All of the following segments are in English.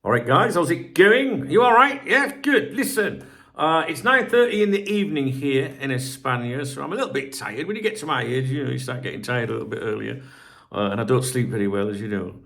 All right, guys, how's it going? You all right? Yeah, good. Listen, it's 9:30 in the evening here in España, so I'm a little bit tired. When you get to my age, you start getting tired a little bit earlier, and I don't sleep very well, as you know.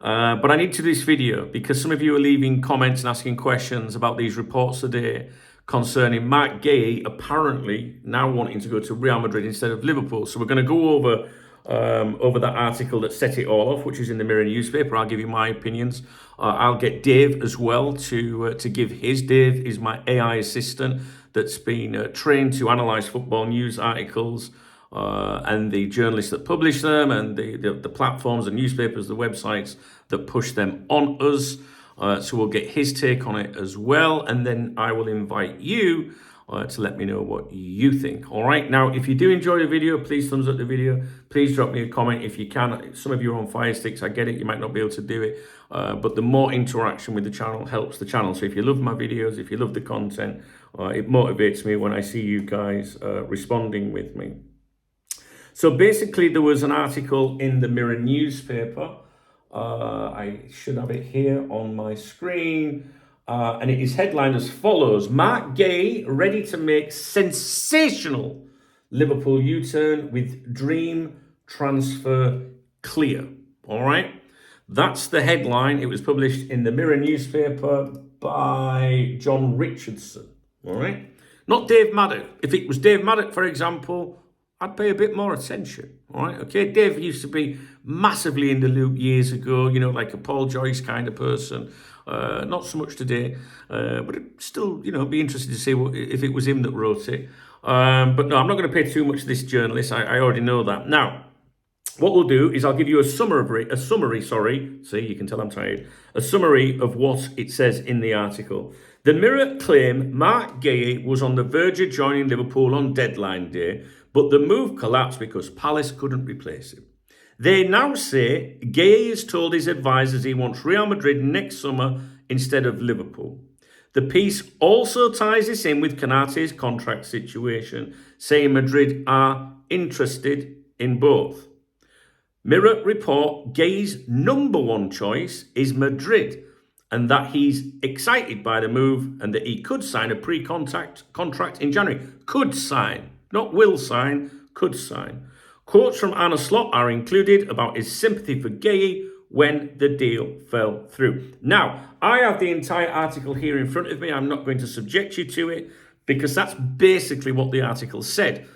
But I need to do this video because some of you are leaving comments and asking questions about these reports today concerning Marc Guehi apparently now wanting to go to Real Madrid instead of Liverpool. So we're going to go over that article that set it all off, which is in the Mirror newspaper. I'll give you my opinions. I'll get Dave as well to give his. Dave is my AI assistant that's been trained to analyse football news articles and the journalists that publish them and the platforms, the newspapers, the websites that push them on us. So we'll get his take on it as well. And then I will invite you to let me know what you think. All right. Now, if you do enjoy the video, please thumbs up the video. Please drop me a comment if you can. Some of you are on Fire Sticks. I get it. You might not be able to do it. But the more interaction with the channel helps the channel. So if you love my videos, if you love the content, it motivates me when I see you guys responding with me. So basically, there was an article in the Mirror newspaper. I should have it here on my screen. And it is headlined as follows: Marc Guehi ready to make sensational Liverpool U-turn with dream transfer clear. All right. That's the headline. It was published in the Mirror newspaper by John Richardson. All right. Not Dave Maddock. If it was Dave Maddock, for example, I'd pay a bit more attention. All right. Okay. Dave used to be massively in the loop years ago, like a Paul Joyce kind of person. Not so much today, but it'd still, be interested to see if it was him that wrote it. But no, I'm not going to pay too much to this journalist. I already know that. Now, what we'll do is I'll give you a summary. See, you can tell I'm tired. A summary of what it says in the article. The Mirror claim Marc Guehi was on the verge of joining Liverpool on deadline day, but the move collapsed because Palace couldn't replace him. They now say Guehi has told his advisors he wants Real Madrid next summer instead of Liverpool. The piece also ties this in with Konaté's contract situation, saying Madrid are interested in both. Mirror report Guehi's number one choice is Madrid and that he's excited by the move and that he could sign a contract in January. Could sign, not will sign, could sign. Quotes from Arne Slot are included about his sympathy for Guehi when the deal fell through. Now, I have the entire article here in front of me. I'm not going to subject you to it because that's basically what the article said.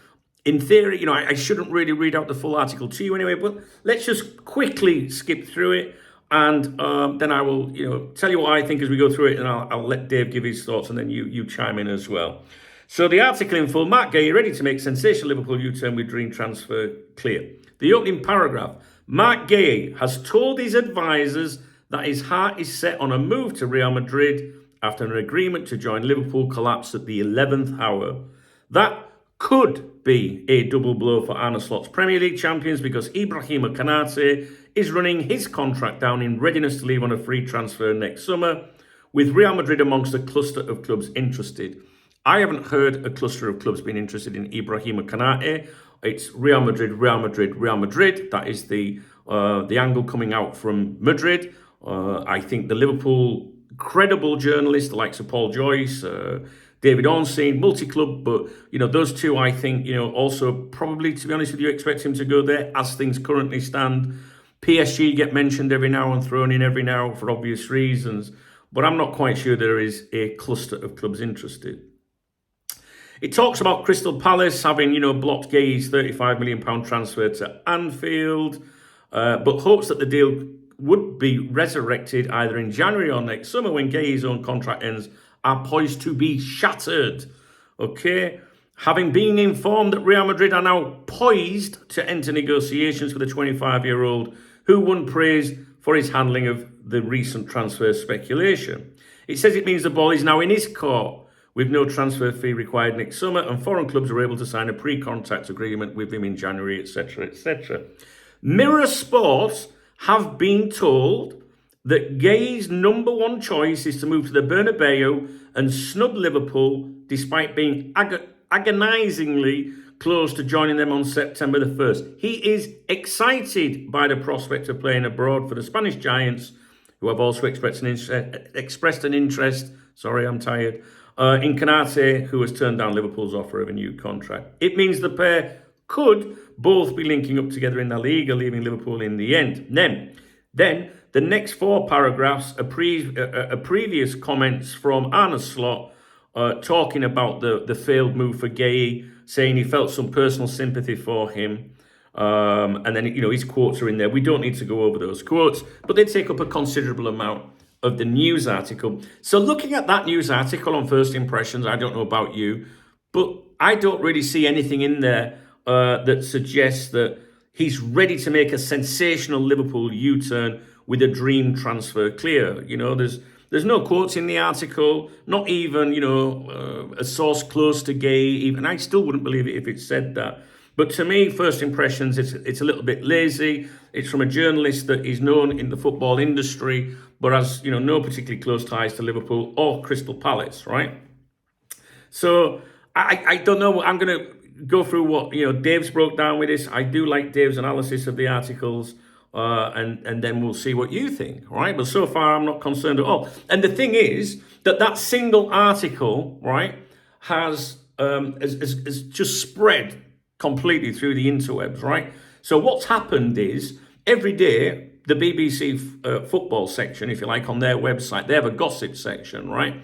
In theory, I shouldn't really read out the full article to you anyway, but let's just quickly skip through it. And then I will, tell you what I think as we go through it, and I'll let Dave give his thoughts, and then you chime in as well. So the article in full: Marc Guehi ready to make sensational Liverpool U-turn with dream transfer clear. The opening paragraph: Marc Guehi has told his advisors that his heart is set on a move to Real Madrid after an agreement to join Liverpool collapsed at the 11th hour. That could be a double blow for Arne Slot's Premier League champions because Ibrahima Konaté is running his contract down in readiness to leave on a free transfer next summer, with Real Madrid amongst a cluster of clubs interested. I haven't heard a cluster of clubs being interested in Ibrahima Konaté. It's Real Madrid, Real Madrid, Real Madrid. That is the angle coming out from Madrid. I think the Liverpool credible journalists, the likes of Paul Joyce, David Ornstein, multi-club, but those two, I think, also probably, to be honest with you, expect him to go there as things currently stand. PSG get mentioned every now and thrown in every now for obvious reasons, but I'm not quite sure there is a cluster of clubs interested. It talks about Crystal Palace having, blocked Guehi's £35 million transfer to Anfield, but hopes that the deal would be resurrected either in January or next summer when Guehi's own contract ends, are poised to be shattered. Okay? Having been informed that Real Madrid are now poised to enter negotiations with the 25-year-old who won praise for his handling of the recent transfer speculation. It says it means the ball is now in his court, with no transfer fee required next summer, and foreign clubs are able to sign a pre-contract agreement with him in January, etc., etc. Mirror Sports have been told that Guehi's number one choice is to move to the Bernabeu and snub Liverpool, despite being agonisingly close to joining them on September the 1st. He is excited by the prospect of playing abroad for the Spanish Giants, who have also expressed an interest. Sorry, I'm tired. In Canate, who has turned down Liverpool's offer of a new contract. It means the pair could both be linking up together in La Liga, leaving Liverpool in the end. Then the next 4 paragraphs are previous comments from Arne Slot talking about the failed move for Guehi, saying he felt some personal sympathy for him. And then, his quotes are in there. We don't need to go over those quotes, but they take up a considerable amount of the news article. So looking at that news article on first impressions, I don't know about you, but I don't really see anything in there that suggests that he's ready to make a sensational Liverpool U-turn with a dream transfer clear. There's no quotes in the article, not even, a source close to Guehi. Even I still wouldn't believe it if it said that. But to me, first impressions, it's a little bit lazy. It's from a journalist that is known in the football industry, but has, no particularly close ties to Liverpool or Crystal Palace, right? So I don't know. I'm going to go through what, Dave's broke down with this. I do like Dave's analysis of the articles. And then we'll see what you think, right? But so far, I'm not concerned at all. And the thing is that single article, right, has just spread completely through the interwebs, right? So what's happened is every day, the BBC football section, if you like, on their website, they have a gossip section, right?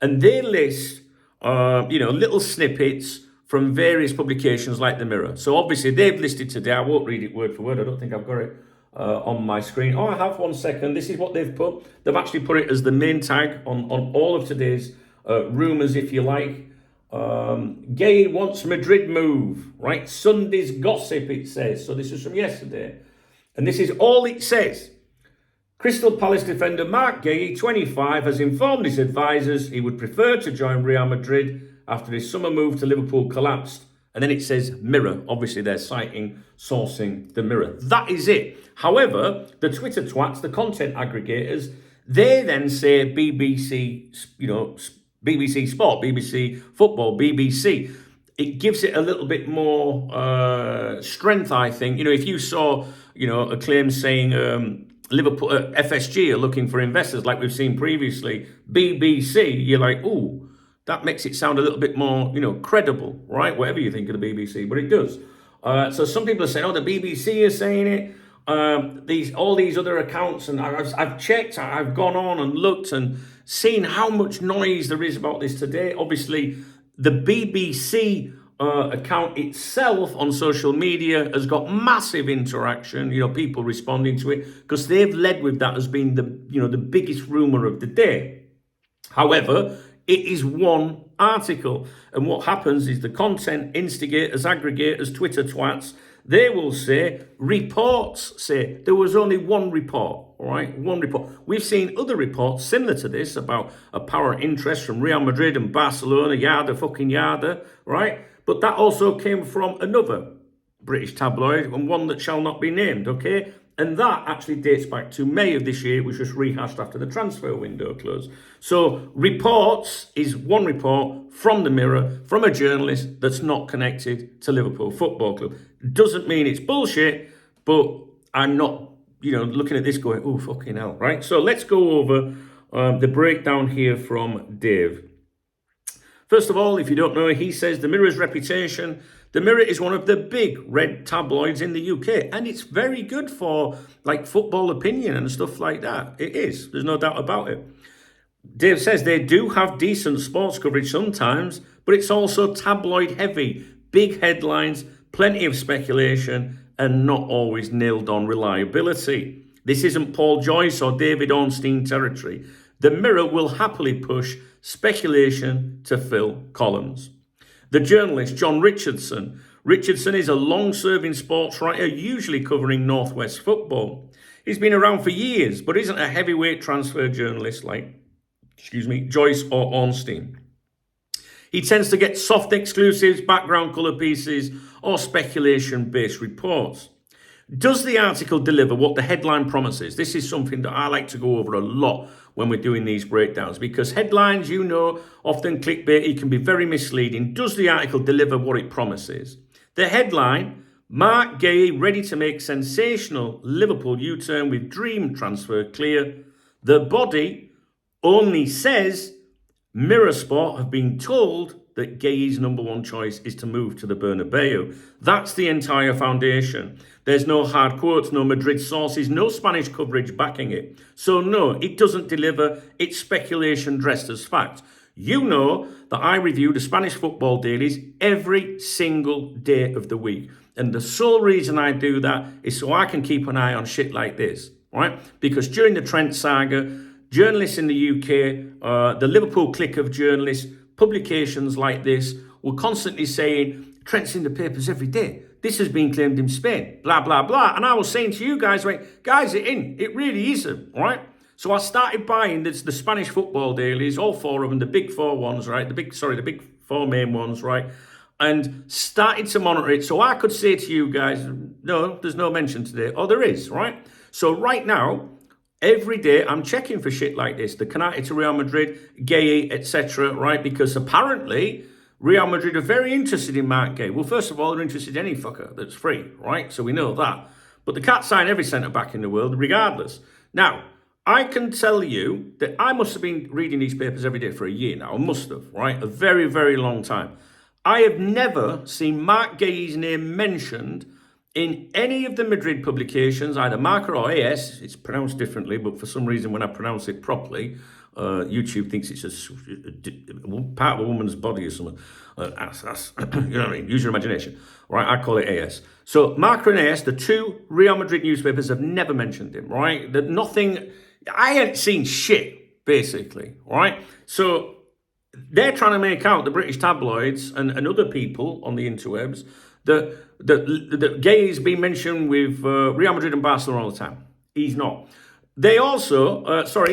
And they list, little snippets from various publications like The Mirror. So obviously they've listed today. I won't read it word for word. I don't think I've got it on my screen. Oh, I have, 1 second. This is what they've put. They've actually put it as the main tag on all of today's rumours, if you like. Guehi wants Madrid move, right? Sunday's gossip, it says. So this is from yesterday. And this is all it says. Crystal Palace defender Marc Guehi, 25, has informed his advisors he would prefer to join Real Madrid after his summer move to Liverpool collapsed. And then it says Mirror. Obviously, they're sourcing the Mirror. That is it. However, the Twitter twats, the content aggregators, they then say BBC, BBC Sport, BBC Football, BBC. It gives it a little bit more strength, I think. If you saw, a claim saying Liverpool, FSG are looking for investors like we've seen previously, BBC, you're like, ooh, that makes it sound a little bit more, credible, right? Whatever you think of the BBC, but it does. So some people are saying, oh, the BBC is saying it. All these other accounts, and I've checked, I've gone on and looked and seen how much noise there is about this today. Obviously, the BBC account itself on social media has got massive interaction, people responding to it, because they've led with that as being the biggest rumor of the day. However, it is one article, and what happens is the content instigators, aggregators, Twitter twats, they will say, reports say, there was only one report, all right? One report. We've seen other reports similar to this about a power interest from Real Madrid and Barcelona, yada, right? But that also came from another British tabloid, and one that shall not be named, okay? And that actually dates back to May of this year. It was just rehashed after the transfer window closed. So reports is one report from the Mirror, from a journalist that's not connected to Liverpool Football Club. Doesn't mean it's bullshit, but I'm not, looking at this going, oh, fucking hell, right? So let's go over the breakdown here from Dave. First of all, if you don't know, he says the Mirror's reputation. The Mirror is one of the big red tabloids in the UK, and it's very good for football opinion and stuff like that. It is. There's no doubt about it. Dave says they do have decent sports coverage sometimes, but it's also tabloid heavy, big headlines, plenty of speculation, and not always nailed on reliability. This isn't Paul Joyce or David Ornstein territory. The Mirror will happily push speculation to fill columns. The journalist John Richardson. Richardson is a long-serving sports writer, usually covering Northwest football. He's been around for years, but isn't a heavyweight transfer journalist like, Joyce or Ornstein. He tends to get soft exclusives, background colour pieces, or speculation-based reports. Does the article deliver what the headline promises? This is something that I like to go over a lot when we're doing these breakdowns, because headlines, often clickbaity, can be very misleading. Does the article deliver what it promises? The headline, Marc Guehi ready to make sensational Liverpool U-turn with dream transfer clear. The body only says Mirror Sport have been told that Guehi's number one choice is to move to the Bernabeu. That's the entire foundation. There's no hard quotes, no Madrid sources, no Spanish coverage backing it. So no, it doesn't deliver. It's speculation dressed as fact. You know that I review the Spanish football dailies every single day of the week. And the sole reason I do that is so I can keep an eye on shit like this, right? Because during the Trent saga, journalists in the UK, the Liverpool clique of journalists, publications like this were constantly saying, Trent's in the papers every day. This has been claimed in Spain, blah, blah, blah. And I was saying to you guys, right, guys, it really isn't, right? So I started buying the Spanish football dailies, all four of them, the big four ones, right? The big four main ones, right? And started to monitor it so I could say to you guys, no, there's no mention today. Oh, there is, right? So right now, every day I'm checking for shit like this. The Canate to Real Madrid, Guehi, etc., right? Because apparently Real Madrid are very interested in Marc Guehi. Well, first of all, they're interested in any fucker that's free, right? So we know that. But they can't sign every centre-back in the world regardless. Now, I can tell you that I must have been reading these papers every day for a year now. I must have, right? A very, very long time. I have never seen Marc Guehi's name mentioned in any of the Madrid publications, either Marca or AS. It's pronounced differently, but for some reason when I pronounce it properly, YouTube thinks it's a part of a woman's body or something. You know what I mean? Use your imagination. Right, I call it AS. So Marca and AS, the two Real Madrid newspapers, have never mentioned him, right? That nothing, I ain't seen shit, basically, right? So they're trying to make out, the British tabloids and other people on the interwebs, that Guehi's been mentioned with Real Madrid and Barcelona all the time. He's not. They also, so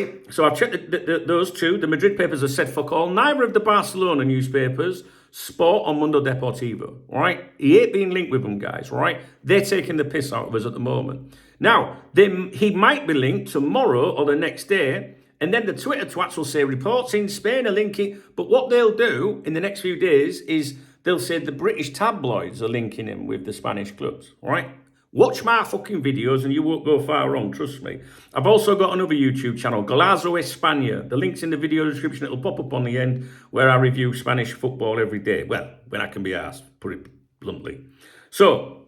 I've checked those two. The Madrid papers have said fuck all. Neither of the Barcelona newspapers, Sport or Mundo Deportivo, right? He ain't being linked with them, guys, right? They're taking the piss out of us at the moment. Now, he might be linked tomorrow or the next day, and then the Twitter twats will say reports in Spain are linking. But what they'll do in the next few days is they'll say the British tabloids are linking him with the Spanish clubs, right? Watch my fucking videos and you won't go far wrong, trust me. I've also got another YouTube channel, Golazo España. The link's in the video description. It'll pop up on the end where I review Spanish football every day. Well, when I can be asked, put it bluntly. So,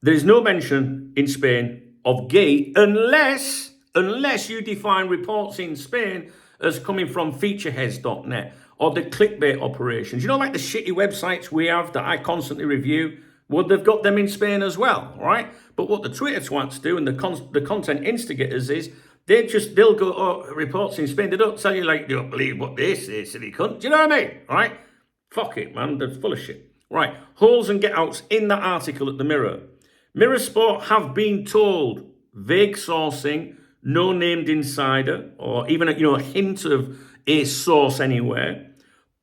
there's no mention in Spain of Guehi unless you define reports in Spain as coming from featureheads.net or the clickbait operations. You know, like the shitty websites we have that I constantly review? Well, they've got them in Spain as well, right? But what the Twitter twats do and the content instigators is they'll go, oh, reports in Spain. They don't tell you, like, you don't believe what they say, silly cunt. Do you know what I mean? Right? Fuck it, man. They're full of shit. Right. Holes and get-outs in that article at the Mirror. Mirror Sport have been told vague sourcing, no named insider, or even a hint of a source anywhere,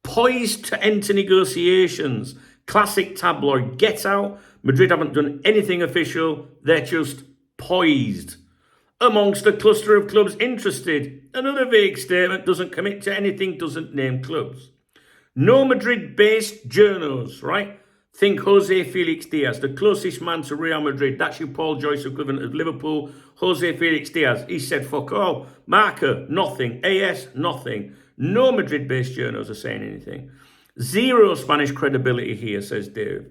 poised to enter negotiations. Classic tabloid get out. Madrid haven't done anything official. They're just poised. Amongst a cluster of clubs interested. Another vague statement, doesn't commit to anything, doesn't name clubs. No Madrid-based journos, right? Think Jose Felix Diaz, the closest man to Real Madrid. That's your Paul Joyce equivalent of Liverpool. Jose Felix Diaz. He said fuck all. Marca, nothing. AS, nothing. No Madrid-based journos are saying anything. Zero Spanish credibility here, says Dave.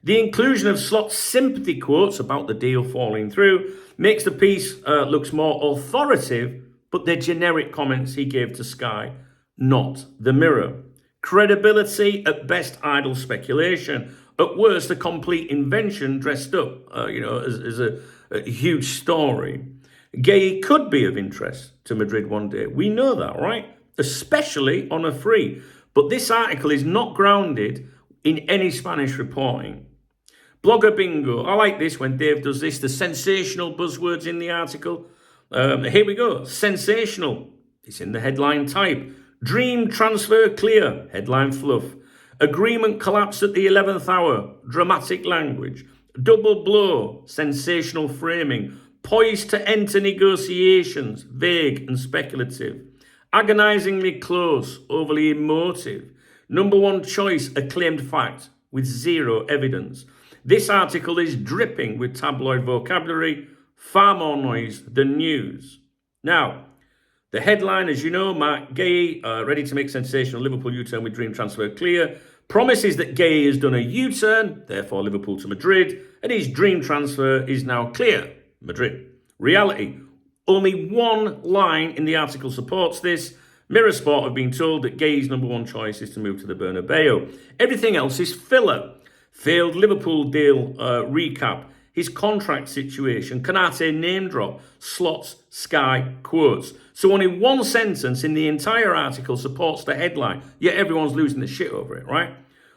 The inclusion of Slot's sympathy quotes about the deal falling through makes the piece looks more authoritative, but they're generic comments he gave to Sky, not the Mirror. Credibility, at best, idle speculation. At worst, a complete invention dressed up, as a huge story. Guehi could be of interest to Madrid one day. We know that, right? Especially on a free. But this article is not grounded in any Spanish reporting. Blogger bingo. I like this when Dave does this. The sensational buzzwords in the article. Here we go. Sensational. It's in the headline type. Dream transfer clear. Headline fluff. Agreement collapsed at the 11th hour. Dramatic language. Double blow. Sensational framing. Poised to enter negotiations. Vague and speculative. Agonizingly close, overly emotive. Number one choice, acclaimed fact, with zero evidence. This article is dripping with tabloid vocabulary, far more noise than news. Now, The headline, as you know, Marc Guehi, ready to make sensational Liverpool U-turn with dream transfer clear. Promises that Guehi has done a U-turn, therefore Liverpool to Madrid, and his dream transfer is now clear, Madrid. Reality, only one line in the article supports this. Mirror Sport have been told that Guehi's number one choice is to move to the Bernabeu. Everything else is filler. Failed Liverpool deal recap. His contract situation, Canate name drop, slots, Sky, quotes. So only one sentence in the entire article supports the headline, yet everyone's losing the shit over it, right?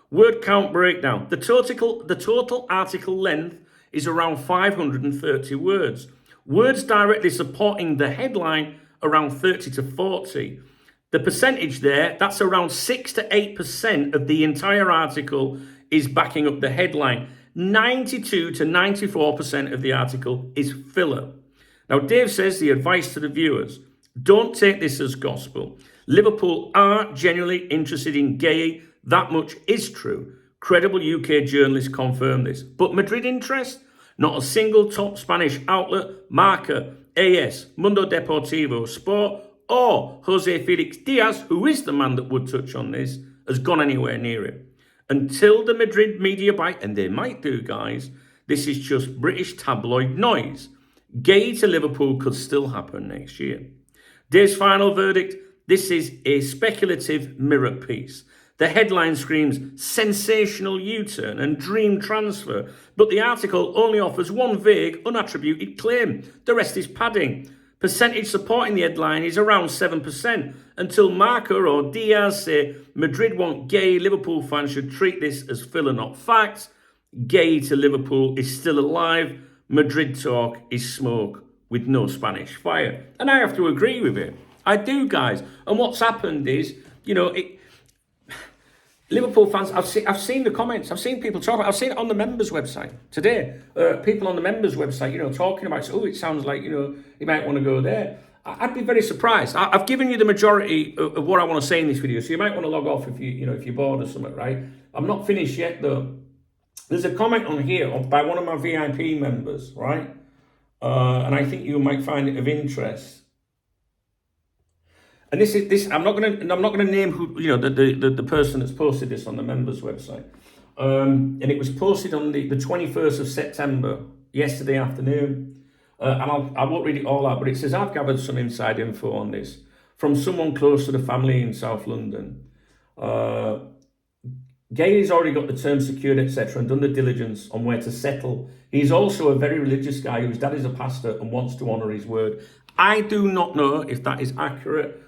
Word count breakdown. The total article length is around 530 words. Words directly supporting the headline, around 30 to 40. The percentage there, that's around 6 to 8% of the entire article is backing up the headline. 92 to 94% of the article is filler. Now, Dave says the advice to the viewers, don't take this as gospel. Liverpool are genuinely interested in Guehi. That much is true. Credible UK journalists confirm this. But Madrid interest? Not a single top Spanish outlet, Marca, AS, Mundo Deportivo, Sport, or Jose Felix Diaz, who is the man that would touch on this, has gone anywhere near it. Until the Madrid media bite, and they might do, guys, this is just British tabloid noise. Guehi to Liverpool could still happen next year. Dave's final verdict, this is a speculative mirror piece. The headline screams sensational U-turn and dream transfer, but the article only offers one vague, unattributed claim. The rest is padding. Percentage supporting the headline is around 7%, until Marca or Diaz say Madrid want Guehi, Liverpool fans should treat this as filler, not facts. Guehi to Liverpool is still alive. Madrid talk is smoke with no Spanish fire. And I have to agree with it. I do, guys. And what's happened is, Liverpool fans, I've seen the comments. I've seen people talk about. I've seen it on the members' website today. People on the members' website, talking about. Oh, it sounds like you might want to go there. I'd be very surprised. I've given you the majority of what I want to say in this video, so you might want to log off if if you're bored or something, right? I'm not finished yet though. There's a comment on here by one of my VIP members, right? And I think you might find it of interest. And this. I'm not gonna name who the person that's posted this on the members website. And it was posted on the 21st of September, yesterday afternoon. And I won't read it all out, but it says I've gathered some inside info on this from someone close to the family in South London. Guehi's already got the terms secured, etc., and done the diligence on where to settle. He's also a very religious guy whose dad is a pastor and wants to honour his word. I do not know if that is accurate.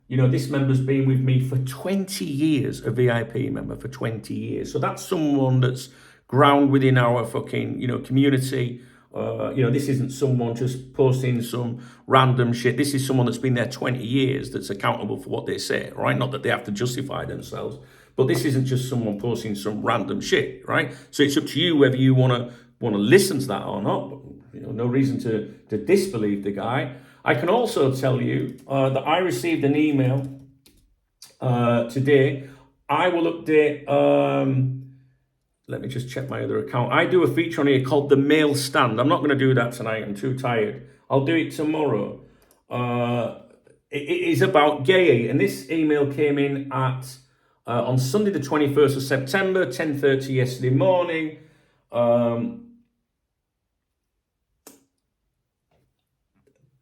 This member's been with me for 20 years, a VIP member for 20 years. So that's someone that's ground within our fucking, community. This isn't someone just posting some random shit. This is someone that's been there 20 years that's accountable for what they say, right? Not that they have to justify themselves, but this isn't just someone posting some random shit, right? So it's up to you whether you want to listen to that or not. But, no reason to disbelieve the guy. I can also tell you that I received an email today. I will update. Let me just check my other account. I do a feature on here called The Mail Stand. I'm not going to do that tonight. I'm too tired. I'll do it tomorrow. It is about Guehi. And this email came in at on Sunday, the 21st of September, 10:30 yesterday morning.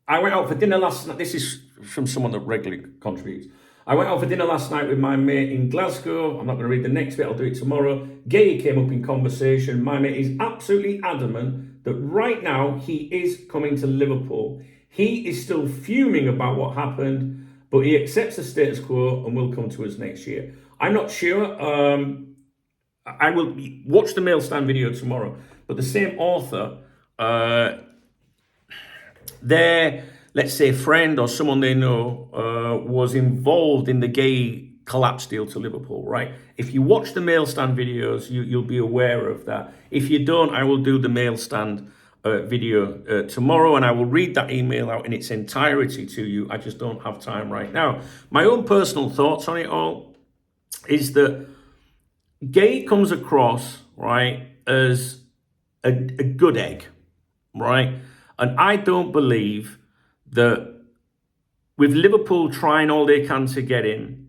I went out for dinner last night. This is from someone that regularly contributes. I went out for dinner last night with my mate in Glasgow. I'm not going to read the next bit. I'll do it tomorrow. Guehi came up in conversation. My mate is absolutely adamant that right now he is coming to Liverpool. He is still fuming about what happened, but he accepts the status quo and will come to us next year. I'm not sure. I will watch the Mail Stand video tomorrow. But the same author, their, let's say, friend or someone they know was involved in the Guehi collapse deal to Liverpool, right? If you watch the Mail Stand videos, you'll be aware of that. If you don't, I will do the Mail Stand video tomorrow, and I will read that email out in its entirety to you. I just don't have time right now. My own personal thoughts on it all is that Guehi comes across, right, as a good egg, right? And I don't believe that with Liverpool trying all they can to get in,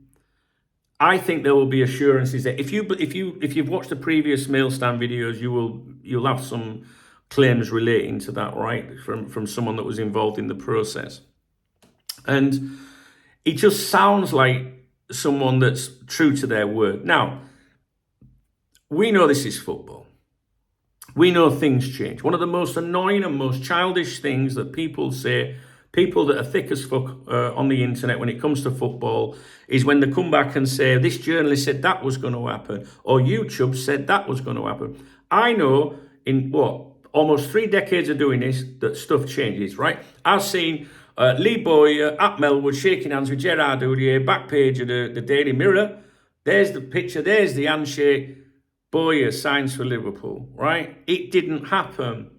I think there will be assurances that if you've watched the previous mail stand videos, you'll have some claims relating to that, right? From someone that was involved in the process. And it just sounds like someone that's true to their word. Now, we know this is football. We know things change. One of the most annoying and most childish things that people say, people that are thick as fuck on the internet when it comes to football, is when they come back and say, this journalist said that was going to happen, or YouTube said that was going to happen. I know in almost 3 decades of doing this, that stuff changes, right? I've seen Lee Bowyer at Melwood shaking hands with Gerard Houllier, back page of the Daily Mirror. There's the picture, there's the handshake. Bowyer signs for Liverpool, right? It didn't happen.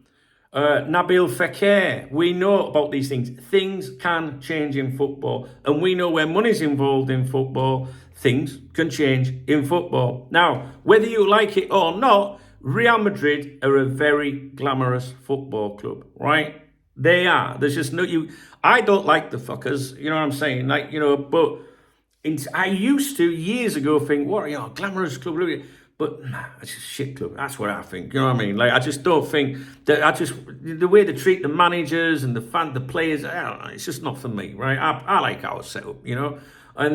Nabil Fekir, we know about these things. Things can change in football. And we know when money's involved in football, things can change in football. Now, whether you like it or not, Real Madrid are a very glamorous football club, right? They are. There's just no... I don't like the fuckers, you know what I'm saying? But I used to, years ago, think, what, glamorous club... But nah, it's a shit club. That's what I think. You know what I mean? I just don't think that. The way they treat the managers and the players. I don't know. It's just not for me, right? I like our setup, And I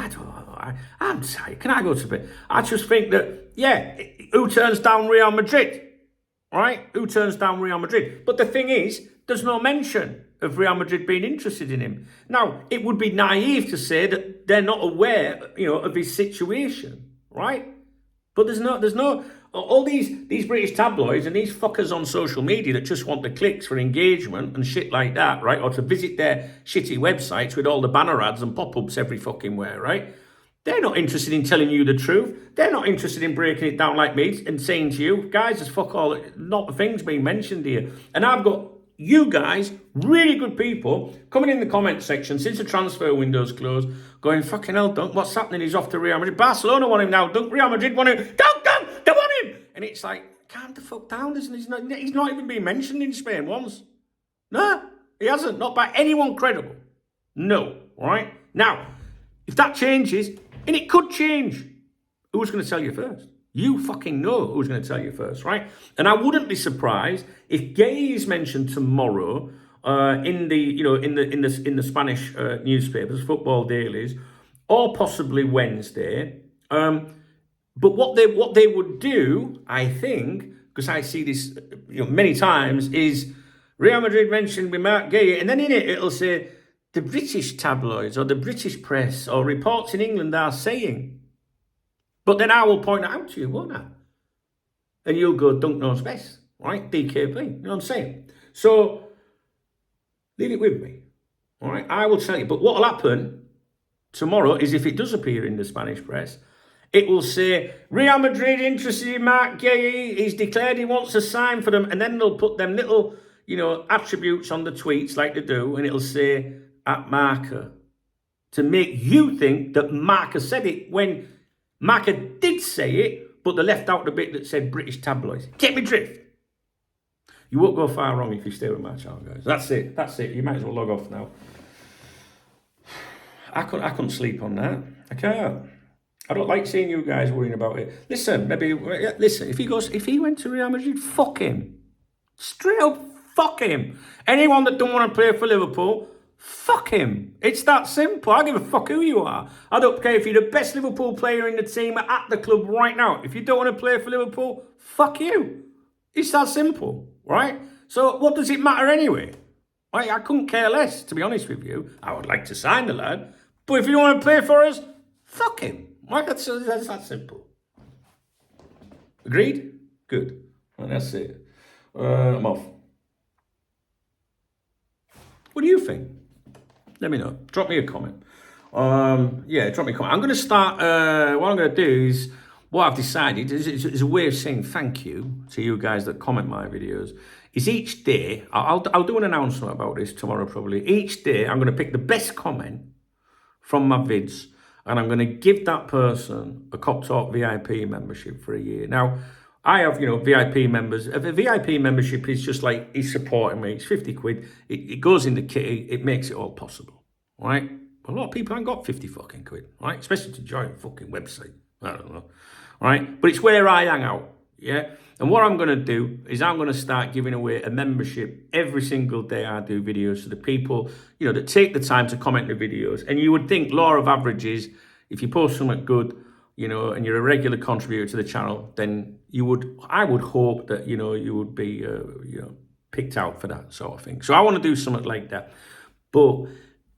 don't know. I'm tired. Can I go to bed? I just think that who turns down Real Madrid, right? Who turns down Real Madrid? But the thing is, there's no mention of Real Madrid being interested in him. Now, it would be naive to say that they're not aware, of his situation, right? But there's no all these British tabloids and these fuckers on social media that just want the clicks for engagement and shit like that, right? Or to visit their shitty websites with all the banner ads and pop-ups every fucking where, right? They're not interested in telling you the truth. They're not interested in breaking it down like me and saying to you, guys, there's fuck all, not the things being mentioned here. And I've got you guys, really good people, coming in the comment section since the transfer window's closed, going, fucking hell, Dunk, what's happening? He's off to Real Madrid. Barcelona want him now. Dunk, Real Madrid want him. Dunk, they want him. And it's like, calm the fuck down, isn't he? He's not even been mentioned in Spain once. No, he hasn't. Not by anyone credible. No, right? Now, if that changes, and it could change, who's going to tell you first? You fucking know who's going to tell you first, right? And I wouldn't be surprised if Guehi is mentioned tomorrow in the Spanish newspapers, football dailies, or possibly Wednesday. But what they would do, I think, because I see this many times, is Real Madrid mentioned with Marc Guehi, and then in it'll say the British tabloids or the British press or reports in England are saying. But then I will point it out to you, won't I? And you'll go, Dunk knows best, right? DKB, you know what I'm saying? So, leave it with me, all right? I will tell you. But what will happen tomorrow is if it does appear in the Spanish press, it will say, Real Madrid interested in Marc Guehi. He's declared he wants to sign for them. And then they'll put them little, attributes on the tweets like they do. And it'll say, at Marca. To make you think that Marca said it when... Marca did say it, but they left out the bit that said British tabloids. Get me drift? You won't go far wrong if you stay with my channel, guys. That's it. You might as well log off now. I couldn't sleep on that. I can't. I don't like seeing you guys worrying about it. Listen, if he went to Real Madrid, fuck him. Straight up, fuck him. Anyone that don't want to play for Liverpool, fuck him. It's that simple. I give a fuck who you are. I don't care if you're the best Liverpool player in the team at the club right now. If you don't want to play for Liverpool, fuck you. It's that simple, right? So what does it matter anyway? I couldn't care less, to be honest with you. I would like to sign the lad. But if you don't want to play for us, fuck him. Right? That's that simple. Agreed? Good. Well, that's it. I'm off. What do you think? Let me know. Drop me a comment. Drop me a comment. I'm going to start, what I'm going to do is, what I've decided is a way of saying thank you to you guys that comment my videos, is each day, I'll do an announcement about this tomorrow probably. Each day, I'm going to pick the best comment from my vids, and I'm going to give that person a Cop Talk VIP membership for a year. Now, I have, VIP members. If a VIP membership is just like, he's supporting me, it's 50 quid. It goes in the kitty, it makes it all possible, right? A lot of people haven't got 50 fucking quid, right? Especially to join a fucking website. I don't know, right? But it's where I hang out, yeah? And what I'm going to do is I'm going to start giving away a membership every single day I do videos to the people, that take the time to comment the videos. And you would think, law of averages, if you post something good, and you're a regular contributor to the channel, then I would hope that, you would be, picked out for that sort of thing. So I want to do something like that. But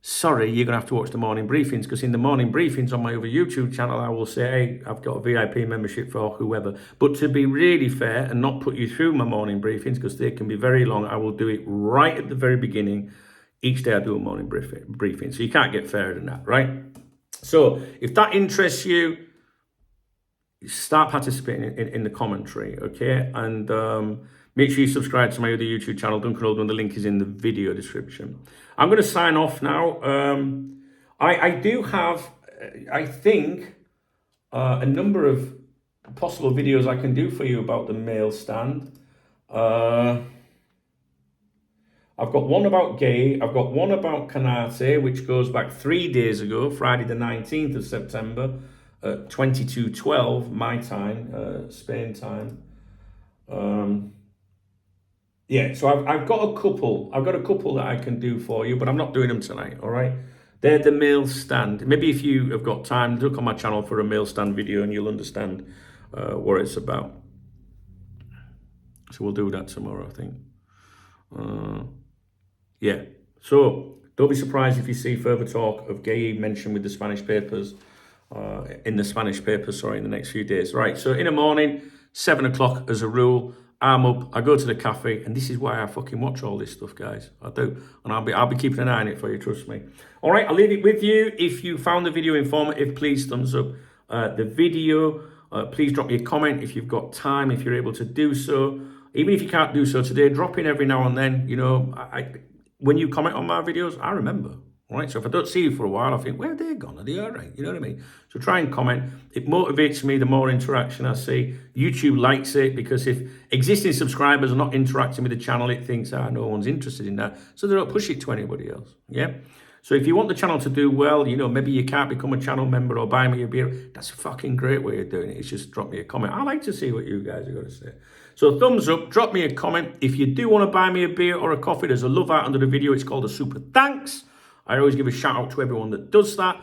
sorry, you're going to have to watch the morning briefings, because in the morning briefings on my other YouTube channel, I will say, hey, I've got a VIP membership for whoever. But to be really fair and not put you through my morning briefings, because they can be very long, I will do it right at the very beginning. Each day I do a morning briefing. So you can't get fairer than that, right? So if that interests you, start participating in the commentary, okay? And make sure you subscribe to my other YouTube channel, Duncan Oldham. The link is in the video description. I'm going to sign off now. I do have, I think, a number of possible videos I can do for you about the mail stand. I've got one about Guehi. I've got one about Canate, which goes back 3 days ago, Friday the 19th of September, at 22:12 my time, Spain time. Yeah, so I've got a couple. I've got a couple that I can do for you, but I'm not doing them tonight. All right, they're the mail stand. Maybe if you have got time, look on my channel for a mail stand video, and you'll understand what it's about. So we'll do that tomorrow, I think. Yeah. So don't be surprised if you see further talk of Guehi mentioned with the Spanish papers. In the next few days. Right, so in the morning, 7 o'clock as a rule, I'm up, I go to the cafe, and this is why I fucking watch all this stuff, guys. I do, and I'll be keeping an eye on it for you, trust me. All right, I'll leave it with you. If you found the video informative, please thumbs up the video. Please drop me a comment if you've got time, if you're able to do so. Even if you can't do so today, drop in every now and then. When you comment on my videos, I remember. Right, so if I don't see you for a while, I think, where are they gone? Are they all right? You know what I mean? So try and comment. It motivates me the more interaction I see. YouTube likes it, because if existing subscribers are not interacting with the channel, it thinks, no one's interested in that. So they don't push it to anybody else. Yeah. So if you want the channel to do well, maybe you can't become a channel member or buy me a beer. That's a fucking great way of doing it. It's just drop me a comment. I like to see what you guys are going to say. So thumbs up, drop me a comment. If you do want to buy me a beer or a coffee, there's a love out under the video. It's called a super thanks. I always give a shout out to everyone that does that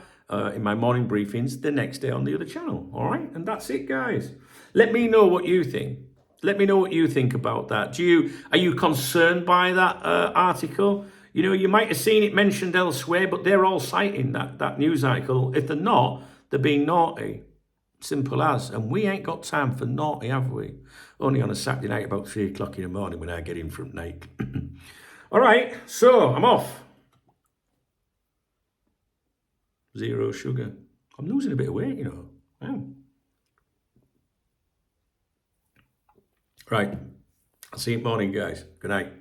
in my morning briefings the next day on the other channel. All right. And that's it, guys. Let me know what you think. Let me know what you think about that. Are you concerned by that article? You might have seen it mentioned elsewhere, but they're all citing that news article. If they're not, they're being naughty. Simple as. And we ain't got time for naughty, have we? Only on a Saturday night about 3 o'clock in the morning when I get in from night. All right. So I'm off. 0 sugar. I'm losing a bit of weight, Wow. Right. I'll see you in the morning, guys. Good night.